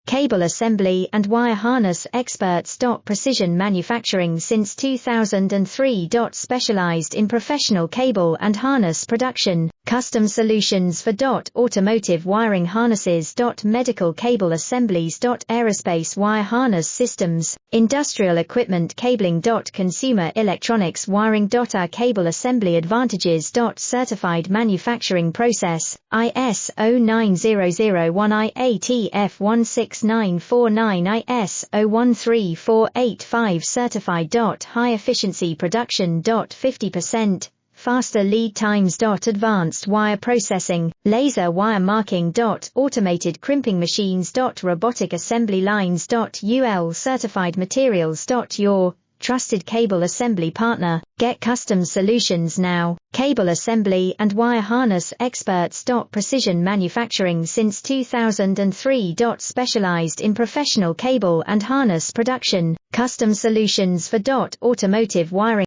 cable assembly and wire harness experts. Precision manufacturing since 2003. Specialized in professional cable and harness production, custom solutions for automotive wiring harnesses. Medical cable assemblies. Aerospace wire harness systems, industrial equipment cabling. Consumer electronics wiring. Our cable assembly advantages. Certified manufacturing process, ISO 9001 IATF 16949 ISO 13485 certified. High efficiency production. 50% faster lead times. Advanced wire processing, laser wire marking. Automated crimping machines. Robotic assembly lines. UL certified materials. Your trusted cable assembly partner. Get custom solutions now. Cable assembly and wire harness experts. Precision manufacturing since 2003. Specialized in professional cable and harness production, custom solutions for automotive wiring.